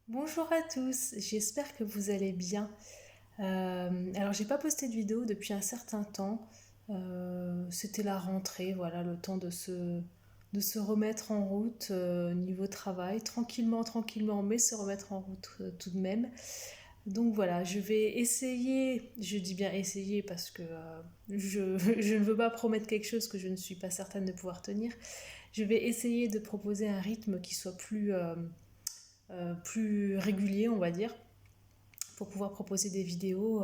Bonjour à tous, j'espère que vous allez bien. Alors j'ai pas posté de vidéo depuis un certain temps. C'était la rentrée, voilà, le temps de se remettre en route niveau travail, tranquillement, mais se remettre en route tout de même. Donc voilà, je vais essayer, je dis bien essayer parce que je ne veux pas promettre quelque chose que je ne suis pas certaine de pouvoir tenir. Je vais essayer de proposer un rythme qui soit plus régulier, on va dire, pour pouvoir proposer des vidéos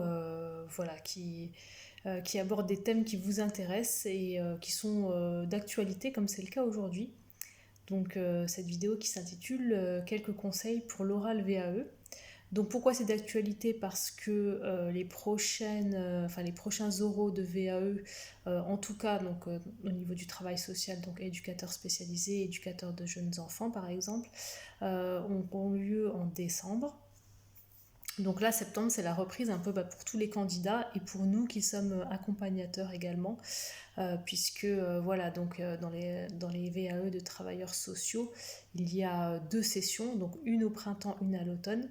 voilà, qui abordent des thèmes qui vous intéressent et qui sont d'actualité, comme c'est le cas aujourd'hui. Donc cette vidéo qui s'intitule Quelques conseils pour l'oral VAE. Donc pourquoi c'est d'actualité? Parce que les prochains oraux de VAE, en tout cas donc, au niveau du travail social, donc éducateur spécialisé, éducateur de jeunes enfants par exemple, ont lieu en décembre. Donc là, septembre, c'est la reprise un peu pour tous les candidats et pour nous qui sommes accompagnateurs également, puisque voilà, donc dans les VAE de travailleurs sociaux, il y a deux sessions, donc une au printemps, une à l'automne.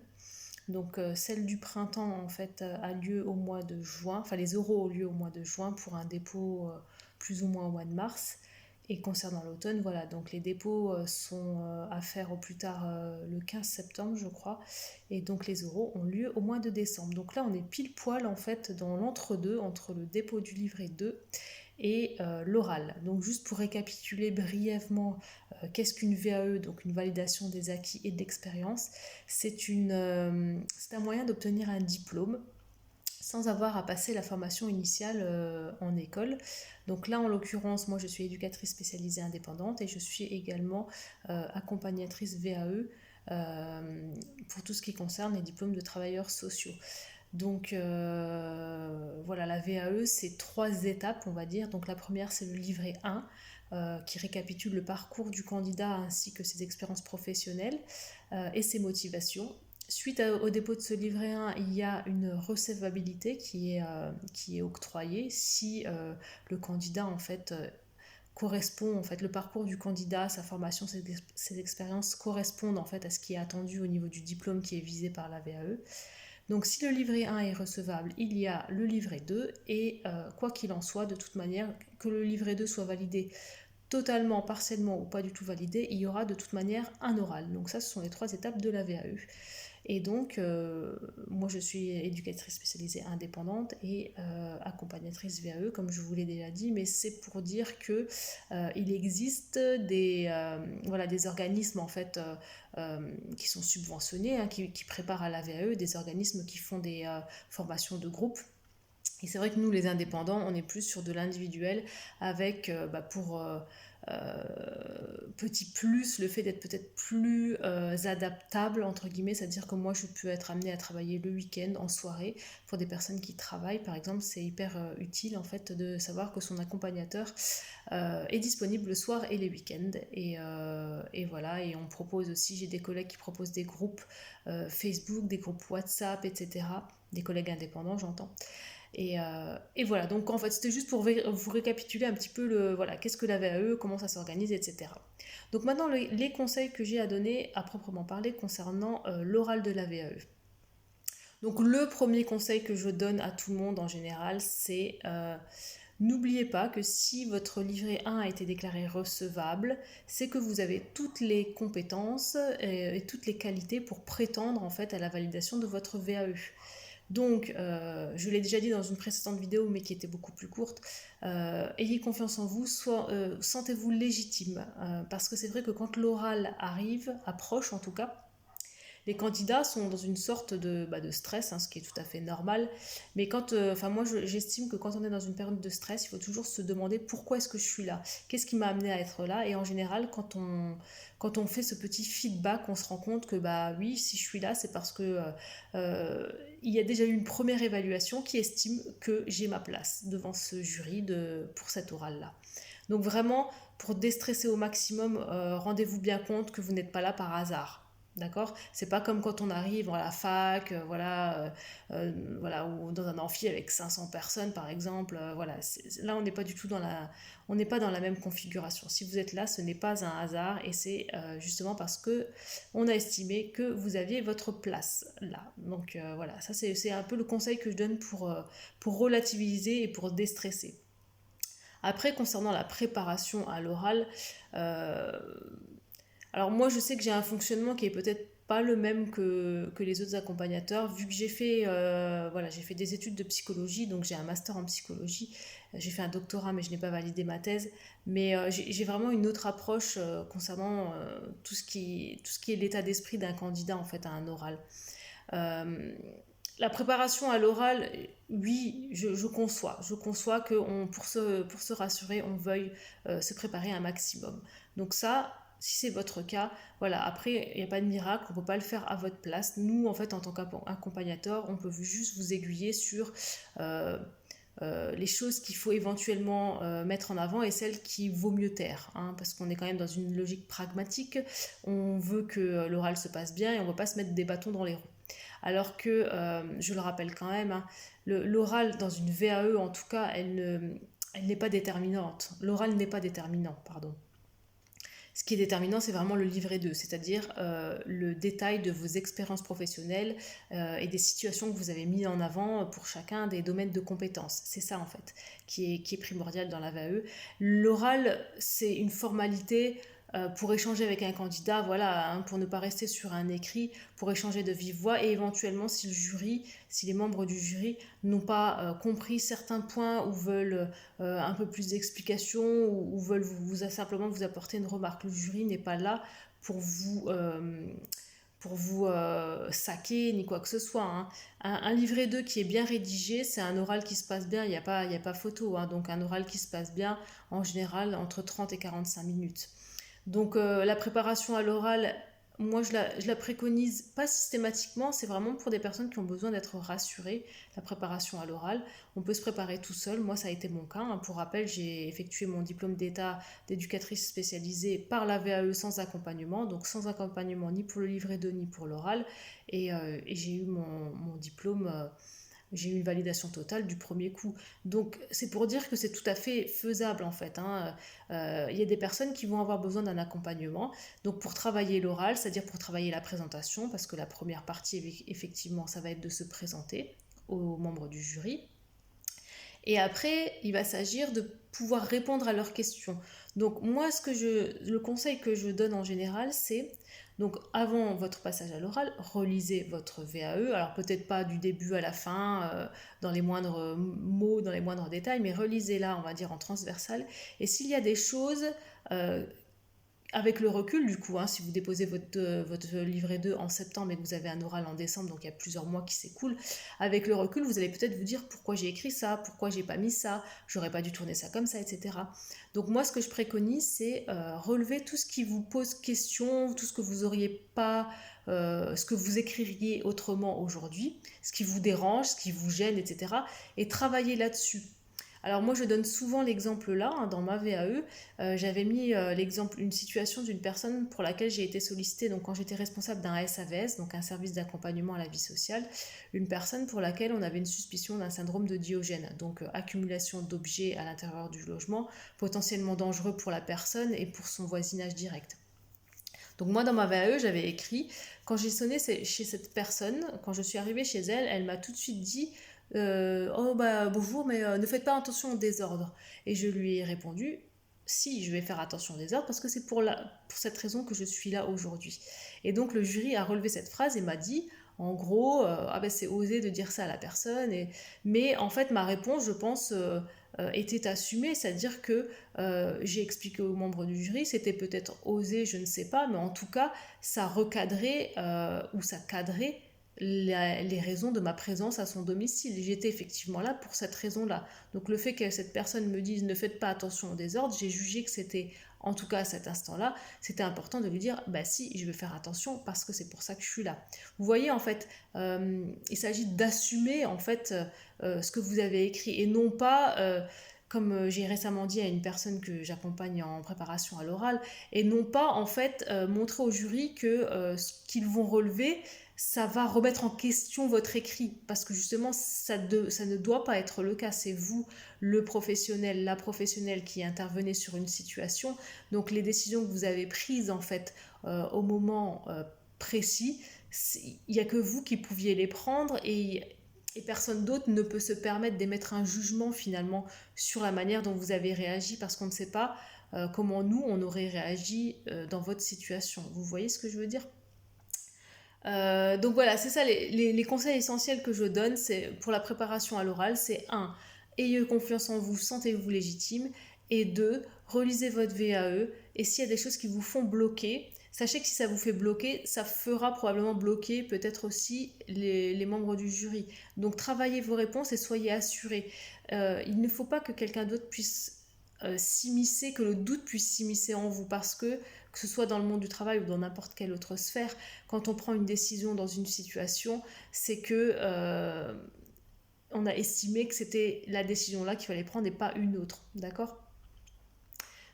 Donc celle du printemps en fait a lieu au mois de juin, enfin les oraux ont lieu au mois de juin pour un dépôt plus ou moins au mois de mars. Et concernant l'automne, voilà, donc les dépôts sont à faire au plus tard le 15 septembre, je crois. Et donc les oraux ont lieu au mois de décembre. Donc là, on est pile poil en fait dans l'entre-deux, entre le dépôt du livret 2 et l'oral. Donc juste pour récapituler brièvement, qu'est-ce qu'une VAE, donc une validation des acquis et de l'expérience. C'est un moyen d'obtenir un diplôme sans avoir à passer la formation initiale en école. Donc là, en l'occurrence, moi, je suis éducatrice spécialisée indépendante et je suis également accompagnatrice VAE pour tout ce qui concerne les diplômes de travailleurs sociaux. Donc voilà, la VAE, c'est trois étapes, on va dire. Donc la première, c'est le livret 1, qui récapitule le parcours du candidat ainsi que ses expériences professionnelles et ses motivations. Suite au dépôt de ce livret 1, il y a une recevabilité qui est octroyée si le candidat en fait correspond, en fait, le parcours du candidat, sa formation, ses expériences correspondent en fait à ce qui est attendu au niveau du diplôme qui est visé par la VAE. Donc si le livret 1 est recevable, il y a le livret 2 et quoi qu'il en soit, de toute manière, que le livret 2 soit validé totalement, partiellement ou pas du tout validé, il y aura de toute manière un oral. Donc ça, ce sont les trois étapes de la VAE. Et donc, moi, je suis éducatrice spécialisée indépendante et accompagnatrice VAE, comme je vous l'ai déjà dit, mais c'est pour dire que il existe des organismes en fait qui sont subventionnés, hein, qui préparent à la VAE, des organismes qui font des formations de groupe. Et c'est vrai que nous, les indépendants, on est plus sur de l'individuel avec, pour petit plus, le fait d'être peut-être plus adaptable, entre guillemets, c'est-à-dire que moi, je peux être amenée à travailler le week-end, en soirée. Pour des personnes qui travaillent, par exemple, c'est hyper utile, en fait, de savoir que son accompagnateur est disponible le soir et les week-ends. Et voilà, et on propose aussi, j'ai des collègues qui proposent des groupes Facebook, des groupes WhatsApp, etc. Des collègues indépendants, j'entends. Et voilà, donc en fait c'était juste pour vous récapituler un petit peu voilà, qu'est-ce que la VAE, comment ça s'organise, etc. Donc maintenant les conseils que j'ai à donner à proprement parler concernant l'oral de la VAE. Donc le premier conseil que je donne à tout le monde en général, c'est n'oubliez pas que si votre livret 1 a été déclaré recevable, c'est que vous avez toutes les compétences et toutes les qualités pour prétendre en fait à la validation de votre VAE. Donc, je l'ai déjà dit dans une précédente vidéo, mais qui était beaucoup plus courte, ayez confiance en vous, sentez-vous légitime, parce que c'est vrai que quand l'oral arrive, approche en tout cas, les candidats sont dans une sorte de stress, hein, ce qui est tout à fait normal. Mais moi, j'estime que quand on est dans une période de stress, il faut toujours se demander pourquoi est-ce que je suis là, qu'est-ce qui m'a amené à être là. Et en général, quand on fait ce petit feedback, on se rend compte que bah oui, si je suis là, c'est parce que il y a déjà eu une première évaluation qui estime que j'ai ma place devant ce jury pour cet oral là. Donc vraiment, pour déstresser au maximum, rendez-vous bien compte que vous n'êtes pas là par hasard. D'accord? C'est pas comme quand on arrive à la fac, voilà, ou dans un amphi avec 500 personnes, par exemple. Voilà, là, on n'est pas du tout on n'est pas dans la même configuration. Si vous êtes là, ce n'est pas un hasard et c'est justement parce que on a estimé que vous aviez votre place là. Donc voilà, ça c'est un peu le conseil que je donne pour relativiser et pour déstresser. Après, concernant la préparation à l'oral, euh, alors moi, je sais que j'ai un fonctionnement qui est peut-être pas le même que les autres accompagnateurs, vu que j'ai fait des études de psychologie, donc j'ai un master en psychologie, j'ai fait un doctorat, mais je n'ai pas validé ma thèse, mais j'ai vraiment une autre approche concernant tout ce qui est l'état d'esprit d'un candidat en fait à un oral. Euh, la préparation à l'oral, oui, je conçois que pour se rassurer, on veuille se préparer un maximum. Donc ça, si c'est votre cas, voilà, après, il n'y a pas de miracle, on ne peut pas le faire à votre place. Nous, en fait, en tant qu'accompagnateur, on peut juste vous aiguiller sur euh, les choses qu'il faut éventuellement mettre en avant et celles qui vaut mieux taire, hein, parce qu'on est quand même dans une logique pragmatique, on veut que l'oral se passe bien et on ne veut pas se mettre des bâtons dans les roues. Alors que, je le rappelle quand même, hein, l'oral dans une VAE en tout cas, elle n'est pas déterminante. L'oral n'est pas déterminant, pardon. Ce qui est déterminant, c'est vraiment le livret 2, c'est-à-dire le détail de vos expériences professionnelles et des situations que vous avez mis en avant pour chacun des domaines de compétences. C'est ça en fait qui est primordial dans la VAE. L'oral, c'est une formalité pour échanger avec un candidat, voilà, hein, pour ne pas rester sur un écrit, pour échanger de vive voix et éventuellement si les membres du jury n'ont pas compris certains points ou veulent un peu plus d'explications ou veulent simplement vous apporter une remarque. Le jury n'est pas là pour vous saquer ni quoi que ce soit, hein. Un livret 2 qui est bien rédigé, c'est un oral qui se passe bien, il y a pas photo, hein. Donc un oral qui se passe bien, en général, entre 30 et 45 minutes. Donc la préparation à l'oral, moi je la préconise pas systématiquement, c'est vraiment pour des personnes qui ont besoin d'être rassurées, la préparation à l'oral. On peut se préparer tout seul, moi ça a été mon cas, hein. Pour rappel, j'ai effectué mon diplôme d'état d'éducatrice spécialisée par la VAE sans accompagnement, donc sans accompagnement ni pour le livret 2 ni pour l'oral, et j'ai eu mon diplôme. J'ai eu une validation totale du premier coup. Donc c'est pour dire que c'est tout à fait faisable en fait, hein. Il y a des personnes qui vont avoir besoin d'un accompagnement. Donc pour travailler l'oral, c'est-à-dire pour travailler la présentation, parce que la première partie, effectivement, ça va être de se présenter aux membres du jury. Et après, il va s'agir de pouvoir répondre à leurs questions. Donc moi, le conseil que je donne en général, c'est donc avant votre passage à l'oral, relisez votre VAE. Alors peut-être pas du début à la fin, dans les moindres mots, dans les moindres détails, mais relisez-la, on va dire en transversal. Et s'il y a des choses euh, avec le recul, du coup, hein, si vous déposez votre livret 2 en septembre et que vous avez un oral en décembre, donc il y a plusieurs mois qui s'écoulent, avec le recul, vous allez peut-être vous dire pourquoi j'ai écrit ça, pourquoi j'ai pas mis ça, j'aurais pas dû tourner ça comme ça, etc. Donc moi, ce que je préconise, c'est relever tout ce qui vous pose question, tout ce que vous auriez pas, ce que vous écririez autrement aujourd'hui, ce qui vous dérange, ce qui vous gêne, etc. Et travailler là-dessus. Alors moi je donne souvent l'exemple là, hein, dans ma VAE, j'avais mis l'exemple, une situation d'une personne pour laquelle j'ai été sollicitée, donc quand j'étais responsable d'un SAVS, donc un service d'accompagnement à la vie sociale, une personne pour laquelle on avait une suspicion d'un syndrome de Diogène, donc accumulation d'objets à l'intérieur du logement, potentiellement dangereux pour la personne et pour son voisinage direct. Donc moi dans ma VAE j'avais écrit, quand j'ai sonné chez cette personne, quand je suis arrivée chez elle, elle m'a tout de suite dit oh bah bonjour, mais ne faites pas attention au désordre. Et je lui ai répondu si, je vais faire attention au désordre parce que c'est pour cette raison que je suis là aujourd'hui. Et donc le jury a relevé cette phrase et m'a dit en gros, ah ben c'est osé de dire ça à la personne. Mais en fait, ma réponse, je pense, était assumée, c'est-à-dire que j'ai expliqué aux membres du jury, c'était peut-être osé, je ne sais pas, mais en tout cas, ça recadrait ou ça cadrait les raisons de ma présence à son domicile. J'étais effectivement là pour cette raison-là. Donc le fait que cette personne me dise ne faites pas attention au désordre, j'ai jugé que c'était, en tout cas à cet instant-là, c'était important de lui dire bah si, je vais faire attention parce que c'est pour ça que je suis là. Vous voyez en fait, il s'agit d'assumer en fait ce que vous avez écrit et non pas comme j'ai récemment dit à une personne que j'accompagne en préparation à l'oral, et non pas en fait montrer au jury que ce qu'ils vont relever, ça va remettre en question votre écrit, parce que justement ça ne doit pas être le cas, c'est vous le professionnel, la professionnelle qui intervenez sur une situation, donc les décisions que vous avez prises en fait au moment précis, il n'y a que vous qui pouviez les prendre, et personne d'autre ne peut se permettre d'émettre un jugement finalement sur la manière dont vous avez réagi, parce qu'on ne sait pas comment nous on aurait réagi dans votre situation. Vous voyez ce que je veux dire? Donc voilà, c'est ça les conseils essentiels que je donne, c'est pour la préparation à l'oral, c'est un, ayez confiance en vous, sentez-vous légitime, et deux, relisez votre VAE, et s'il y a des choses qui vous font bloquer, sachez que si ça vous fait bloquer, ça fera probablement bloquer peut-être aussi les membres du jury. Donc travaillez vos réponses et soyez assurés. Il ne faut pas que quelqu'un d'autre puisse s'immiscer, que le doute puisse s'immiscer en vous, parce que ce soit dans le monde du travail ou dans n'importe quelle autre sphère, quand on prend une décision dans une situation, c'est que on a estimé que c'était la décision là qu'il fallait prendre et pas une autre, d'accord?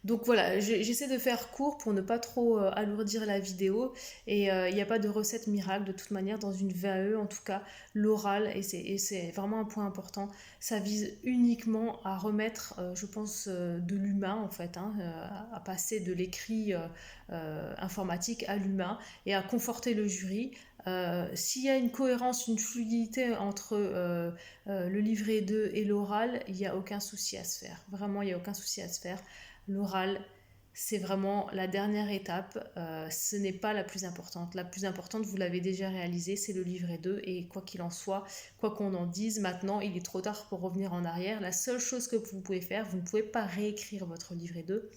Donc voilà, j'essaie de faire court pour ne pas trop alourdir la vidéo, et il n'y a pas de recette miracle de toute manière dans une VAE, en tout cas l'oral, et c'est vraiment un point important, ça vise uniquement à remettre, je pense, de l'humain en fait, hein, à passer de l'écrit informatique à l'humain, et à conforter le jury. S'il y a une cohérence, une fluidité entre le livret 2 et l'oral, il n'y a aucun souci à se faire. Vraiment, il n'y a aucun souci à se faire. L'oral, c'est vraiment la dernière étape, ce n'est pas la plus importante. La plus importante, vous l'avez déjà réalisée, c'est le livret 2, et quoi qu'il en soit, quoi qu'on en dise, maintenant, il est trop tard pour revenir en arrière. La seule chose que vous pouvez faire, vous ne pouvez pas réécrire votre livret 2,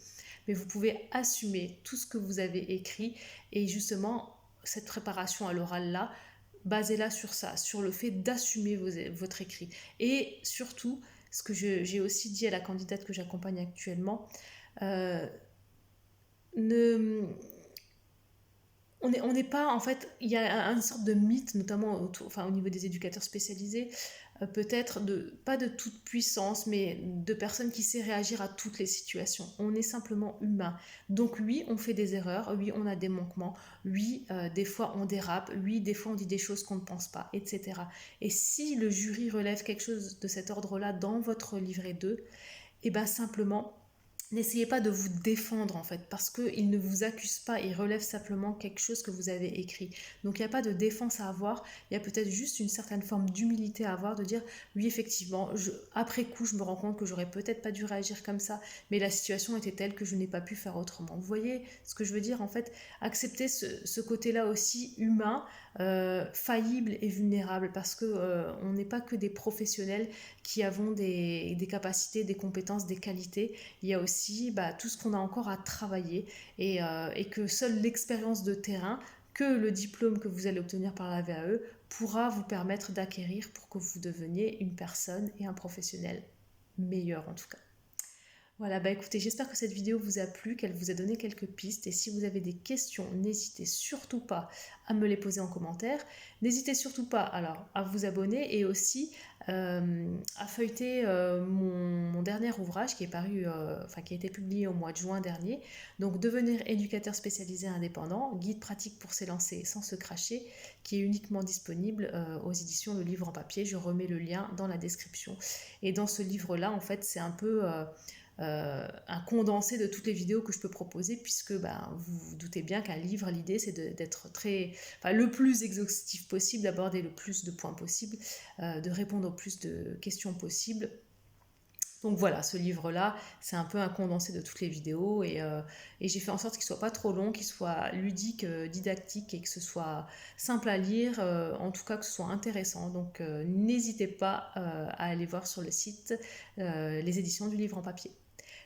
mais vous pouvez assumer tout ce que vous avez écrit, et justement, cette préparation à l'oral là, basez-la sur ça, sur le fait d'assumer votre écrit. Et surtout, ce que j'ai aussi dit à la candidate que j'accompagne actuellement, euh, ne, on n'est pas, en fait, il y a une sorte de mythe, notamment enfin, au niveau des éducateurs spécialisés, peut-être pas de toute puissance, mais de personnes qui savent réagir à toutes les situations. On est simplement humain. Donc oui, on fait des erreurs, oui, on a des manquements, oui, des fois on dérape, oui, des fois on dit des choses qu'on ne pense pas, etc. Et si le jury relève quelque chose de cet ordre-là dans votre livret 2, et bien simplement, n'essayez pas de vous défendre en fait, parce qu'il ne vous accuse pas, il relève simplement quelque chose que vous avez écrit. Donc il n'y a pas de défense à avoir, il y a peut-être juste une certaine forme d'humilité à avoir, de dire oui effectivement, après coup je me rends compte que j'aurais peut-être pas dû réagir comme ça, mais la situation était telle que je n'ai pas pu faire autrement. Vous voyez ce que je veux dire en fait, accepter ce côté-là aussi humain, faillible et vulnérable, parce que on n'est pas que des professionnels qui avons des capacités, des compétences, des qualités, il y a aussi tout ce qu'on a encore à travailler, et que seule l'expérience de terrain, que le diplôme que vous allez obtenir par la VAE pourra vous permettre d'acquérir pour que vous deveniez une personne et un professionnel meilleur en tout cas. Voilà, écoutez, j'espère que cette vidéo vous a plu, qu'elle vous a donné quelques pistes, et si vous avez des questions, n'hésitez surtout pas à me les poser en commentaire. N'hésitez surtout pas alors à vous abonner, et aussi à feuilleter mon dernier ouvrage qui est paru, qui a été publié au mois de juin dernier. Donc devenir éducateur spécialisé indépendant, guide pratique pour s'élancer sans se cracher, qui est uniquement disponible aux éditions Le Livre en Papier. Je remets le lien dans la description. Et dans ce livre-là, en fait, c'est un peu un condensé de toutes les vidéos que je peux proposer, puisque vous vous doutez bien qu'un livre, l'idée c'est d'être le plus exhaustif possible, d'aborder le plus de points possible, de répondre au plus de questions possibles. Donc voilà, ce livre-là, c'est un peu un condensé de toutes les vidéos, et j'ai fait en sorte qu'il soit pas trop long, qu'il soit ludique, didactique, et que ce soit simple à lire, en tout cas que ce soit intéressant. Donc n'hésitez pas à aller voir sur le site les éditions du Livre en Papier.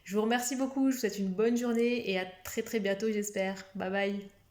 Je vous remercie beaucoup, je vous souhaite une bonne journée, et à très très bientôt j'espère. Bye bye.